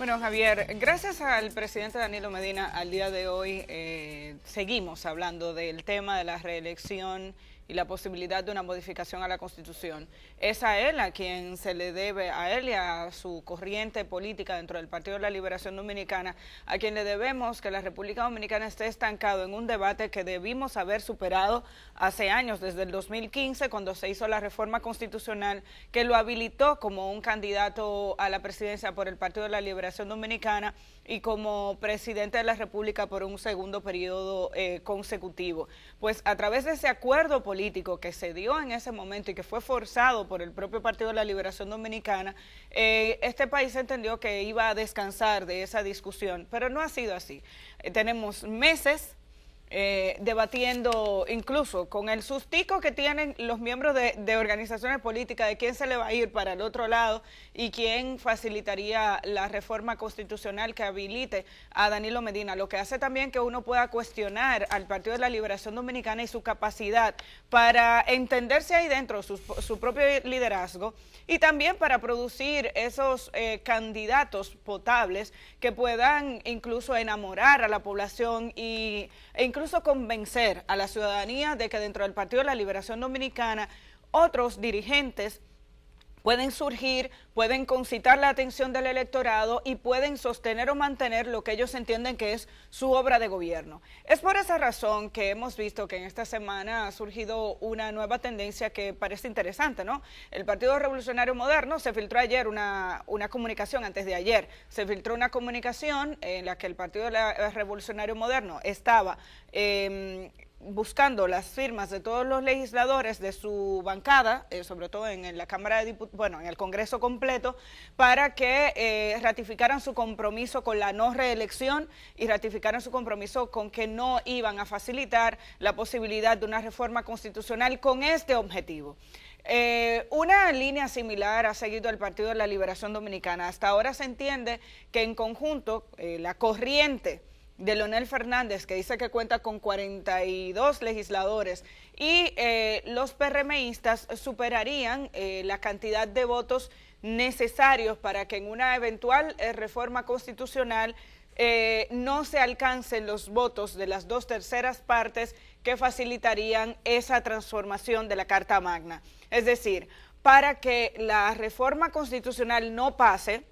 Bueno, Javier, gracias al presidente Danilo Medina, al día de hoy seguimos hablando del tema de la reelección y la posibilidad de una modificación a la Constitución. Es a él a quien se le debe, a él y a su corriente política dentro del Partido de la Liberación Dominicana, a quien le debemos que la República Dominicana esté estancado en un debate que debimos haber superado hace años, desde el 2015, cuando se hizo la reforma constitucional que lo habilitó como un candidato a la presidencia por el Partido de la Liberación Dominicana y como presidente de la República por un segundo periodo consecutivo. Pues a través de ese acuerdo político que se dio en ese momento y que fue forzado por el propio Partido de la Liberación Dominicana, este país entendió que iba a descansar de esa discusión, pero no ha sido así. Tenemos meses debatiendo, incluso con el sustico que tienen los miembros de organizaciones políticas de quién se le va a ir para el otro lado y quién facilitaría la reforma constitucional que habilite a Danilo Medina, lo que hace también que uno pueda cuestionar al Partido de la Liberación Dominicana y su capacidad para entenderse ahí dentro, su propio liderazgo, y también para producir esos candidatos potables que puedan incluso enamorar a la población e incluso convencer a la ciudadanía de que dentro del Partido de la Liberación Dominicana otros dirigentes pueden surgir, pueden concitar la atención del electorado y pueden sostener o mantener lo que ellos entienden que es su obra de gobierno. Es por esa razón que hemos visto que en esta semana ha surgido una nueva tendencia que parece interesante, ¿no? El Partido Revolucionario Moderno, se filtró ayer una comunicación, antes de ayer, se filtró una comunicación en la que el Partido Revolucionario Moderno estaba buscando las firmas de todos los legisladores de su bancada, sobre todo en la Cámara de Diputados, bueno, en el Congreso completo, para que ratificaran su compromiso con la no reelección y ratificaran su compromiso con que no iban a facilitar la posibilidad de una reforma constitucional con este objetivo. Una línea similar ha seguido el Partido de la Liberación Dominicana. Hasta ahora se entiende que en conjunto la corriente de Leonel Fernández, que dice que cuenta con 42 legisladores, y los PRMistas superarían la cantidad de votos necesarios para que en una eventual reforma constitucional no se alcancen los votos de las 2/3 partes que facilitarían esa transformación de la Carta Magna. Es decir, para que la reforma constitucional no pase,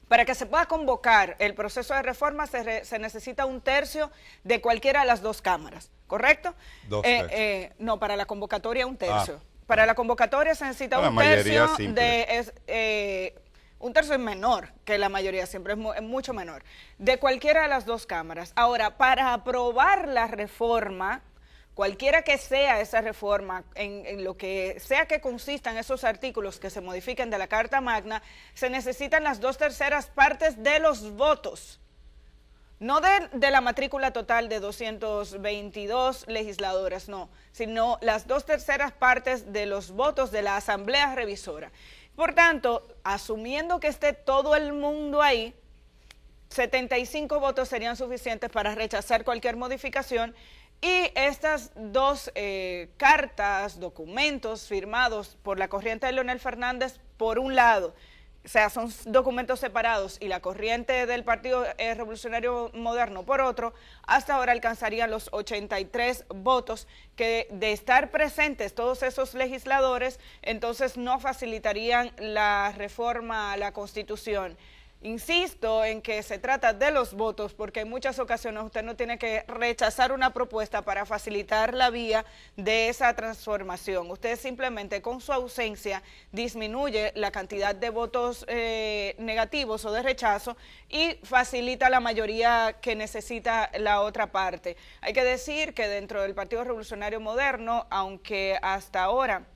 para que se pueda convocar el proceso de reforma se necesita 1/3 de cualquiera de las dos cámaras, ¿correcto? 2/3. No, para la convocatoria 1/3. Para la convocatoria se necesita 1/3 de... 1/3 es menor que la mayoría, siempre es mucho menor, de cualquiera de las dos cámaras. Ahora, para aprobar la reforma, cualquiera que sea esa reforma, en lo que sea que consistan esos artículos que se modifiquen de la Carta Magna, se necesitan las 2/3 partes de los votos, no de la matrícula total de 222 legisladores, no, sino las 2/3 partes de los votos de la Asamblea Revisora. Por tanto, asumiendo que esté todo el mundo ahí, 75 votos serían suficientes para rechazar cualquier modificación. Y estas dos cartas, documentos firmados por la corriente de Leonel Fernández, por un lado, o sea, son documentos separados, y la corriente del Partido Revolucionario Moderno por otro, hasta ahora alcanzarían los 83 votos que, de estar presentes todos esos legisladores, entonces no facilitarían la reforma a la Constitución. Insisto en que se trata de los votos, porque en muchas ocasiones usted no tiene que rechazar una propuesta para facilitar la vía de esa transformación. Usted simplemente con su ausencia disminuye la cantidad de votos negativos o de rechazo y facilita la mayoría que necesita la otra parte. Hay que decir que dentro del Partido Revolucionario Moderno, aunque hasta ahora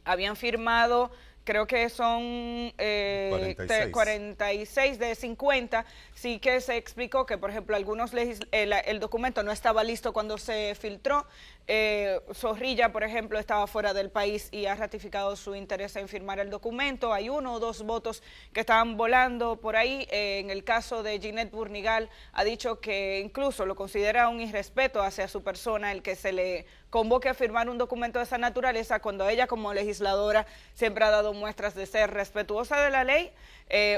habían firmado, creo que son 46 de 50, sí que se explicó que, por ejemplo, algunos el documento no estaba listo cuando se filtró. Zorrilla, por ejemplo, estaba fuera del país y ha ratificado su interés en firmar el documento. Hay 1 o 2 votos que estaban volando por ahí. En el caso de Ginette Burnigal, ha dicho que incluso lo considera un irrespeto hacia su persona el que se le convoque a firmar un documento de esa naturaleza cuando ella como legisladora siempre ha dado muestras de ser respetuosa de la ley,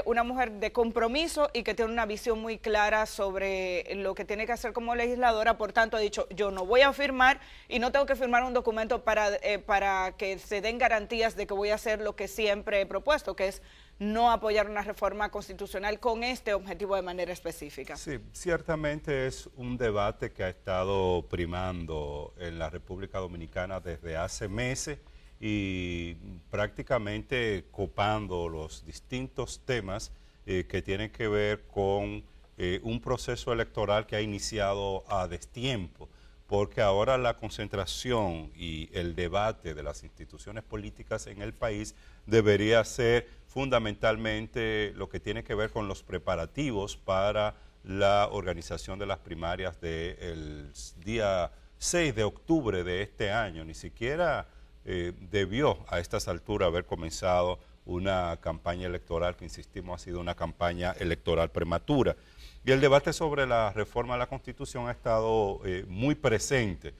una mujer de compromiso y que tiene una visión muy clara sobre lo que tiene que hacer como legisladora. Por tanto, ha dicho, yo no voy a firmar y no tengo que firmar un documento para que se den garantías de que voy a hacer lo que siempre he propuesto, que es no apoyar una reforma constitucional con este objetivo de manera específica. Sí, ciertamente es un debate que ha estado primando en la República Dominicana desde hace meses y prácticamente copando los distintos temas que tienen que ver con un proceso electoral que ha iniciado a destiempo, porque ahora la concentración y el debate de las instituciones políticas en el país debería ser fundamentalmente lo que tiene que ver con los preparativos para la organización de las primarias del día 6 de octubre de este año. Ni siquiera debió a estas alturas haber comenzado una campaña electoral que, insistimos, ha sido una campaña electoral prematura. Y el debate sobre la reforma a la Constitución ha estado muy presente.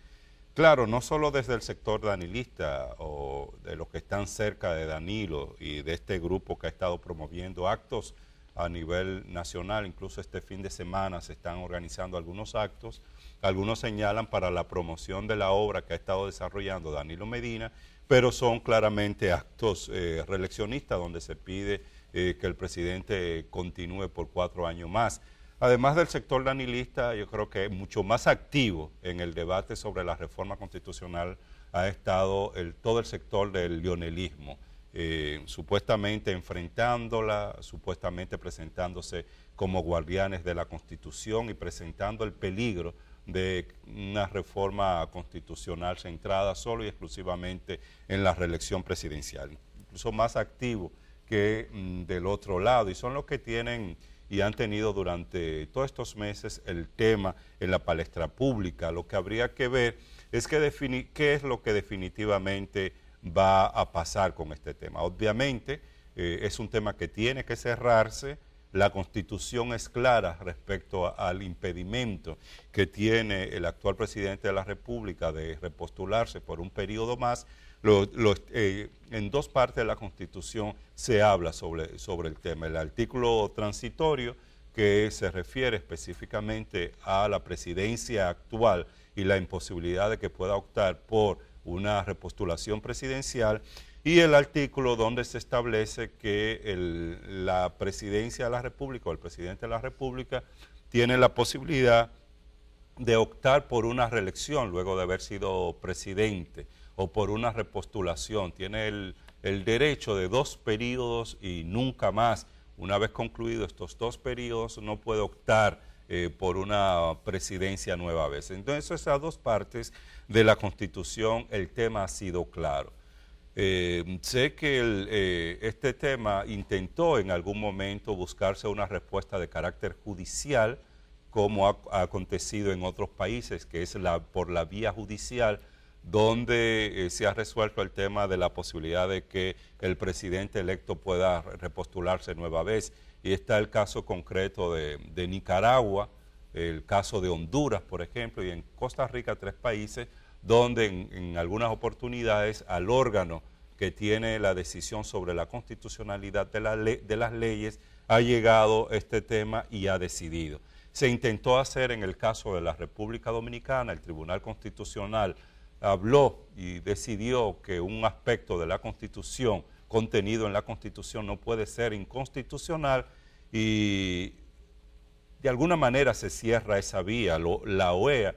Claro, no solo desde el sector danilista o de los que están cerca de Danilo y de este grupo que ha estado promoviendo actos a nivel nacional, incluso este fin de semana se están organizando algunos actos, algunos señalan para la promoción de la obra que ha estado desarrollando Danilo Medina, pero son claramente actos reeleccionistas donde se pide que el presidente continúe por 4 años más. Además del sector danilista, yo creo que mucho más activo en el debate sobre la reforma constitucional ha estado todo el sector del lionelismo, supuestamente enfrentándola, supuestamente presentándose como guardianes de la Constitución y presentando el peligro de una reforma constitucional centrada solo y exclusivamente en la reelección presidencial, incluso más activo que del otro lado, y son los que tienen y han tenido durante todos estos meses el tema en la palestra pública. Lo que habría que ver es qué es lo que definitivamente va a pasar con este tema. Obviamente es un tema que tiene que cerrarse. La Constitución es clara respecto al impedimento que tiene el actual presidente de la República de repostularse por un periodo más. En 2 partes de la Constitución se habla sobre el tema. El artículo transitorio, que se refiere específicamente a la presidencia actual y la imposibilidad de que pueda optar por una repostulación presidencial, y el artículo donde se establece que la presidencia de la República o el presidente de la República tiene la posibilidad de optar por una reelección luego de haber sido presidente o por una repostulación. Tiene el derecho de 2 periodos y nunca más. Una vez concluidos estos 2 periodos no puede optar por una presidencia nueva vez. Entonces, esas 2 partes de la Constitución, el tema ha sido claro. Sé que este tema intentó en algún momento buscarse una respuesta de carácter judicial, como ha acontecido en otros países, que es por la vía judicial, donde se ha resuelto el tema de la posibilidad de que el presidente electo pueda repostularse nueva vez. Y está el caso concreto de Nicaragua, el caso de Honduras, por ejemplo, y en Costa Rica, 3 países, donde en algunas oportunidades al órgano que tiene la decisión sobre la constitucionalidad de las leyes ha llegado este tema y ha decidido. Se intentó hacer en el caso de la República Dominicana, el Tribunal Constitucional habló y decidió que un aspecto de la Constitución, contenido en la Constitución, no puede ser inconstitucional y de alguna manera se cierra esa vía. La OEA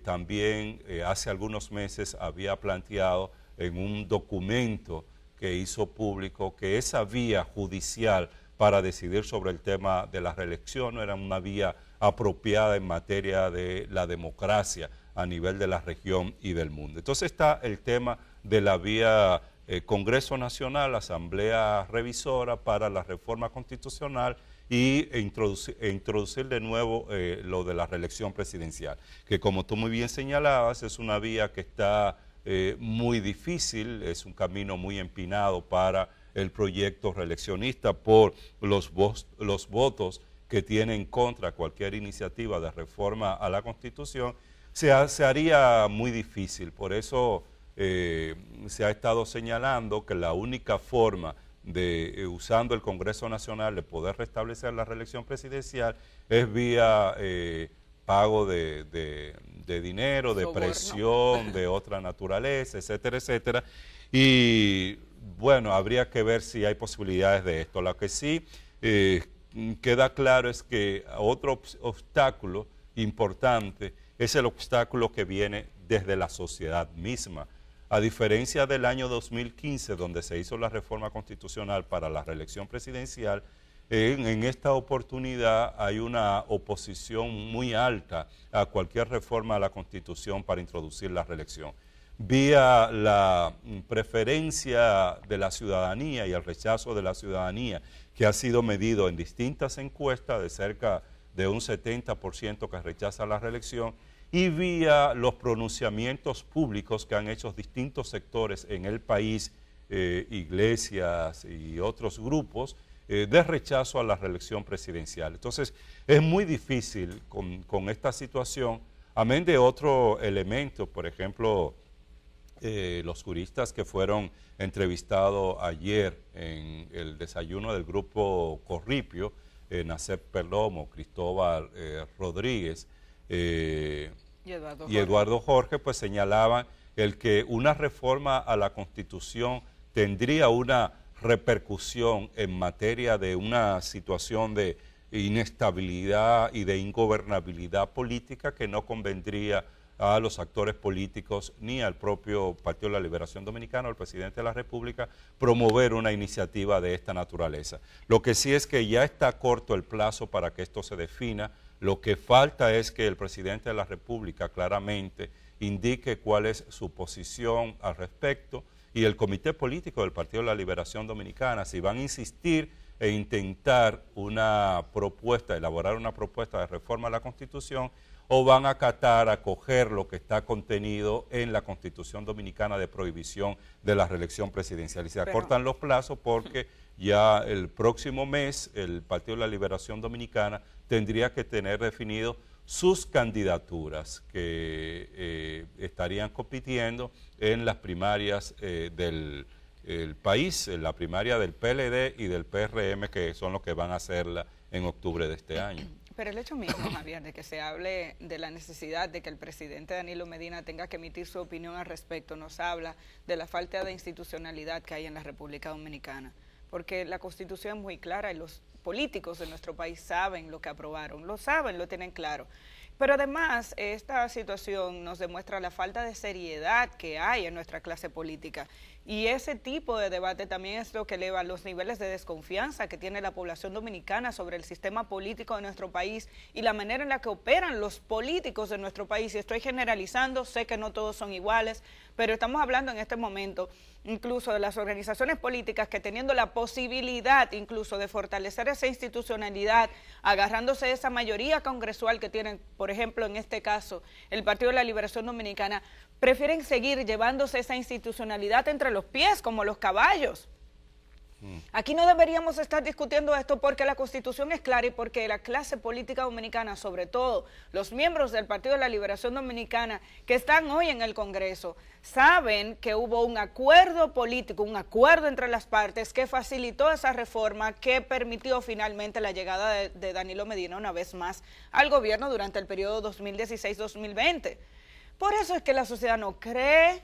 también hace algunos meses había planteado en un documento que hizo público que esa vía judicial para decidir sobre el tema de la reelección no era una vía apropiada en materia de la democracia a nivel de la región y del mundo. Entonces está el tema de la vía Congreso Nacional, Asamblea Revisora para la reforma constitucional e introducir de nuevo lo de la reelección presidencial, que como tú muy bien señalabas es una vía que está muy difícil, es un camino muy empinado para el proyecto reeleccionista por los votos que tiene en contra cualquier iniciativa de reforma a la Constitución, se haría muy difícil. Por eso se ha estado señalando que la única forma de, usando el Congreso Nacional, de poder restablecer la reelección presidencial es vía pago de dinero, de presión, de otra naturaleza, etcétera, etcétera. Y bueno, habría que ver si hay posibilidades de esto. Lo que sí queda claro es que otro obstáculo importante es el obstáculo que viene desde la sociedad misma. A diferencia del año 2015, donde se hizo la reforma constitucional para la reelección presidencial, en esta oportunidad hay una oposición muy alta a cualquier reforma a la Constitución para introducir la reelección. Vía la preferencia de la ciudadanía y el rechazo de la ciudadanía, que ha sido medido en distintas encuestas de cerca de un 70% que rechaza la reelección, y vía los pronunciamientos públicos que han hecho distintos sectores en el país, iglesias y otros grupos, de rechazo a la reelección presidencial. Entonces, es muy difícil con esta situación, amén de otro elemento, por ejemplo, los juristas que fueron entrevistados ayer en el desayuno del grupo Corripio, Nacep Perlomo, Cristóbal Rodríguez y Eduardo Jorge, pues señalaban el que una reforma a la Constitución tendría una repercusión en materia de una situación de inestabilidad y de ingobernabilidad política que no convendría a los actores políticos ni al propio Partido de la Liberación Dominicana o al presidente de la República promover una iniciativa de esta naturaleza. Lo que sí es que ya está corto el plazo para que esto se defina. Lo que falta es que el presidente de la República claramente indique cuál es su posición al respecto, y el Comité Político del Partido de la Liberación Dominicana, si van a insistir e intentar una propuesta, elaborar una propuesta de reforma a la Constitución, o van a acatar, acoger lo que está contenido en la Constitución Dominicana de prohibición de la reelección presidencial. Y se acortan los plazos porque ya el próximo mes el Partido de la Liberación Dominicana tendría que tener definido sus candidaturas que estarían compitiendo en las primarias del país, en la primaria del PLD y del PRM, que son los que van a hacerla en octubre de este año. Pero el hecho mismo, Javier, de que se hable de la necesidad de que el presidente Danilo Medina tenga que emitir su opinión al respecto, nos habla de la falta de institucionalidad que hay en la República Dominicana, porque la Constitución es muy clara y los políticos de nuestro país saben lo que aprobaron, lo saben, lo tienen claro. Pero además, esta situación nos demuestra la falta de seriedad que hay en nuestra clase política. Y ese tipo de debate también es lo que eleva los niveles de desconfianza que tiene la población dominicana sobre el sistema político de nuestro país y la manera en la que operan los políticos de nuestro país. Y estoy generalizando, sé que no todos son iguales, pero estamos hablando en este momento incluso de las organizaciones políticas que, teniendo la posibilidad incluso de fortalecer esa institucionalidad, agarrándose de esa mayoría congresual que tienen, por ejemplo, en este caso, el Partido de la Liberación Dominicana, prefieren seguir llevándose esa institucionalidad entre los pies, como los caballos. Aquí no deberíamos estar discutiendo esto porque la Constitución es clara y porque la clase política dominicana, sobre todo los miembros del Partido de la Liberación Dominicana que están hoy en el Congreso, saben que hubo un acuerdo político, un acuerdo entre las partes que facilitó esa reforma que permitió finalmente la llegada de Danilo Medina una vez más al gobierno durante el periodo 2016-2020. Por eso es que la sociedad no cree.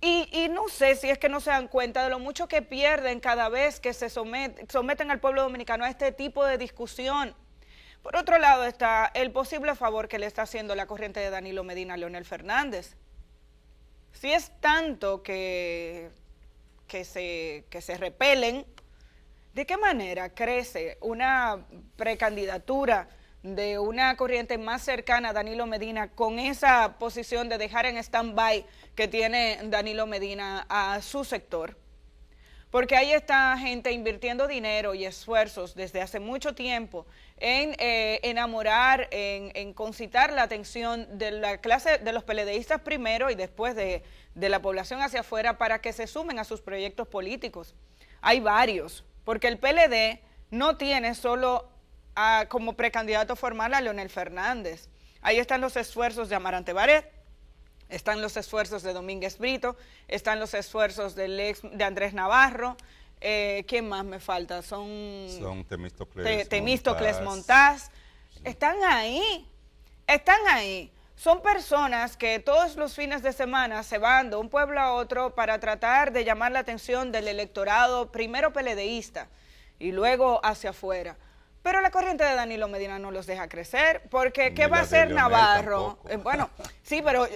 Y no sé si es que no se dan cuenta de lo mucho que pierden cada vez que se someten al pueblo dominicano a este tipo de discusión. Por otro lado está el posible favor que le está haciendo la corriente de Danilo Medina a Leonel Fernández. Si es tanto que se repelen, ¿de qué manera crece una precandidatura de una corriente más cercana a Danilo Medina con esa posición de dejar en stand-by que tiene Danilo Medina a su sector? Porque ahí está gente invirtiendo dinero y esfuerzos desde hace mucho tiempo en enamorar, en concitar la atención de la clase de los PLDistas primero y después de la población hacia afuera para que se sumen a sus proyectos políticos. Hay varios, porque el PLD no tiene solo como precandidato formal a Leonel Fernández. Ahí están los esfuerzos de Amarante Barret, están los esfuerzos de Domínguez Brito, están los esfuerzos de Andrés Navarro. ¿Quién más me falta? Son Temístocles Montaz. Están ahí. Son personas que todos los fines de semana se van de un pueblo a otro para tratar de llamar la atención del electorado, primero PLDista y luego hacia afuera. Pero la corriente de Danilo Medina no los deja crecer, porque ¿qué va a hacer Navarro? Bueno, sí, pero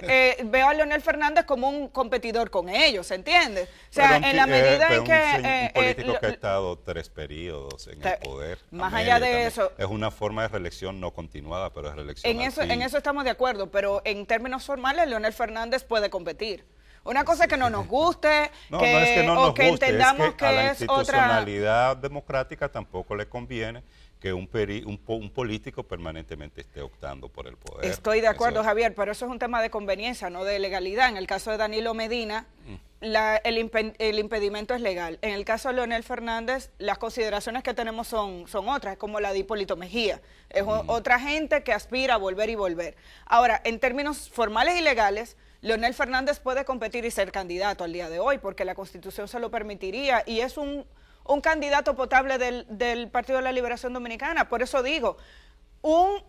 veo a Leonel Fernández como un competidor con ellos, ¿se entiende? O sea, en la medida en que... un político que ha estado 3 periodos en el poder. Más allá de eso... Es una forma de reelección no continuada, pero es reelección en eso estamos de acuerdo, pero en términos formales Leonel Fernández puede competir. Una cosa es que no nos guste, no es que no nos guste, entendamos que a la es institucionalidad democrática tampoco le conviene que un político permanentemente esté optando por el poder. Estoy de acuerdo, Javier, pero eso es un tema de conveniencia, no de legalidad. En el caso de Danilo Medina, el impedimento es legal. En el caso de Leonel Fernández, las consideraciones que tenemos son otras, como la de Hipólito Mejía. Es otra gente que aspira a volver y volver. Ahora, en términos formales y legales, Leonel Fernández puede competir y ser candidato al día de hoy, porque la Constitución se lo permitiría, y es un candidato potable del Partido de la Liberación Dominicana. Por eso digo, un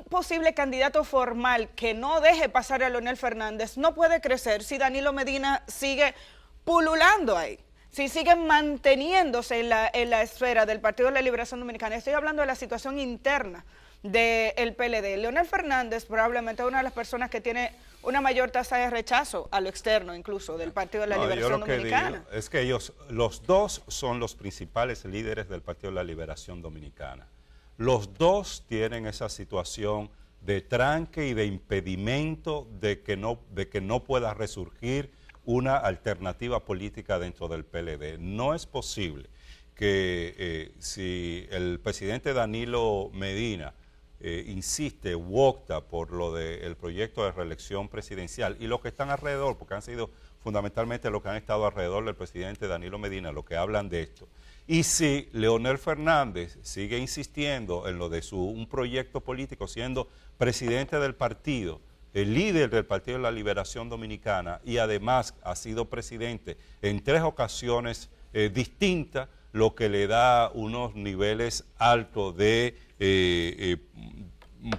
posible candidato formal que no deje pasar a Leonel Fernández no puede crecer si Danilo Medina sigue pululando ahí, si sigue manteniéndose en la esfera del Partido de la Liberación Dominicana. Estoy hablando de la situación interna del PLD. Leonel Fernández probablemente es una de las personas que tiene una mayor tasa de rechazo a lo externo, incluso del Partido de la Liberación Dominicana. Es que los dos son los principales líderes del Partido de la Liberación Dominicana. Los dos tienen esa situación de tranque y de impedimento de que no pueda resurgir una alternativa política dentro del PLD. No es posible que si el presidente Danilo Medina insiste u opta por lo del proyecto de reelección presidencial y los que están alrededor, porque han sido fundamentalmente los que han estado alrededor del presidente Danilo Medina, los que hablan de esto, y si Leonel Fernández sigue insistiendo en lo de un proyecto político siendo presidente del partido, el líder del Partido de la Liberación Dominicana, y además ha sido presidente en 3 ocasiones distintas, lo que le da unos niveles altos de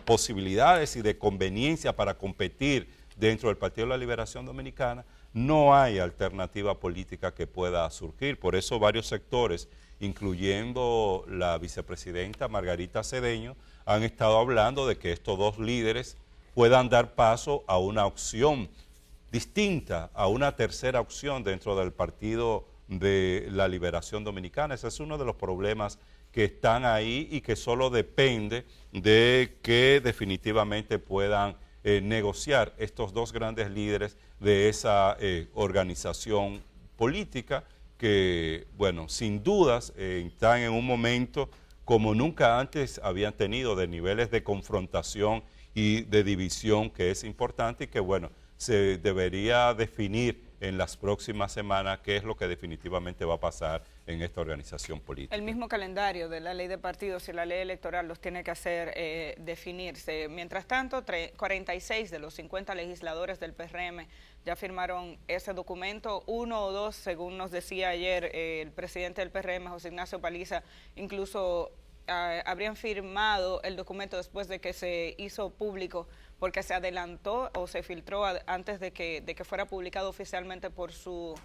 posibilidades y de conveniencia para competir dentro del Partido de la Liberación Dominicana, no hay alternativa política que pueda surgir. Por eso varios sectores, incluyendo la vicepresidenta Margarita Cedeño, han estado hablando de que estos dos líderes puedan dar paso a una opción distinta, a una tercera opción dentro del Partido de la Liberación Dominicana. Ese es uno de los problemas que están ahí y que solo depende de que definitivamente puedan negociar estos dos grandes líderes de esa organización política que, bueno, sin dudas están en un momento como nunca antes habían tenido, de niveles de confrontación y de división, que es importante y que, bueno, se debería definir en las próximas semanas qué es lo que definitivamente va a pasar en esta organización política. El mismo calendario de la ley de partidos y la ley electoral los tiene que hacer definirse. Mientras tanto, 46 de los 50 legisladores del PRM ya firmaron ese documento. 1 o 2, según nos decía ayer el presidente del PRM, José Ignacio Paliza, incluso habrían firmado el documento después de que se hizo público, porque se adelantó o se filtró antes de que fuera publicado oficialmente por sus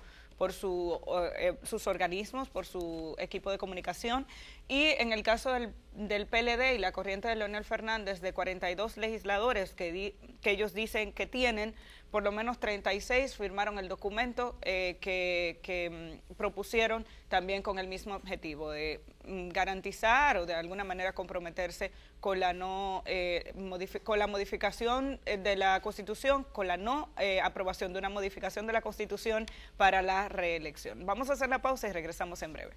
organismos, por su equipo de comunicación. Y en el caso del PLD y la corriente de Leonel Fernández, de 42 legisladores que ellos dicen que tienen, por lo menos 36 firmaron el documento que propusieron también con el mismo objetivo de garantizar o de alguna manera comprometerse con la con la modificación de la Constitución, con la no aprobación de una modificación de la Constitución para la reelección. Vamos a hacer la pausa y regresamos en breve.